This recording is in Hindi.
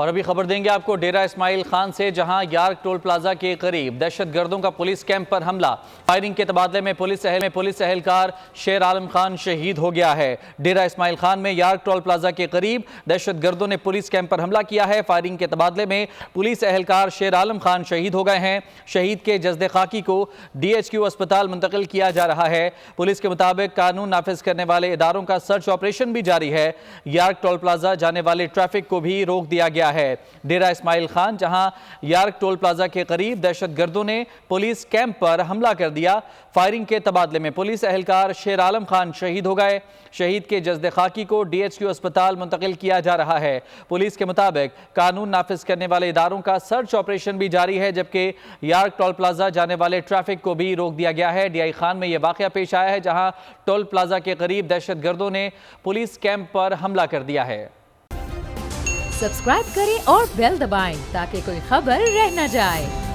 और अभी खबर देंगे आपको डेरा इस्माइल खान से, जहां यार्क टोल प्लाजा के करीब दहशतगर्दों का पुलिस कैंप पर हमला। फायरिंग के तबादले में पुलिस एहलकार शेर आलम खान शहीद हो गया है। डेरा इस्माइल खान में यार्क टोल प्लाजा के करीब दहशतगर्दों ने पुलिस कैंप पर हमला किया है। फायरिंग के तबादले में पुलिस एहलकार शेर आलम खान शहीद हो गए हैं। शहीद के जस्दे खाकी को DHQ अस्पताल मुंतकिल किया जा रहा है। पुलिस के मुताबिक कानून नाफिज करने वाले इदारों का सर्च ऑपरेशन भी जारी है। यार्क टोल प्लाजा जाने वाले ट्रैफिक को भी रोक दिया गया है। डेरा इस्माइल खान, जहां यार्क टोल प्लाजा के करीब दहशतगर्दों ने पुलिस कैंप पर हमला कर दिया। फायरिंग के तबादले में पुलिस एहलकार शेर आलम खान शहीद हो गए। शहीद के जस्दे खाकी को DHQ अस्पताल मुंतकिल किया जा रहा है। पुलिस के मुताबिक कानून नाफिज करने वाले इदारों का सर्च ऑपरेशन भी जारी है, जबकि यार्क टोल प्लाजा जाने वाले ट्रैफिक को भी रोक दिया गया है। DI खान में यह वाकया पेश आया है, जहां टोल प्लाजा के करीब दहशतगर्दों ने पुलिस कैंप पर हमला कर दिया है। सब्सक्राइब करें और बेल दबाएं ताकि कोई खबर रह न जाए।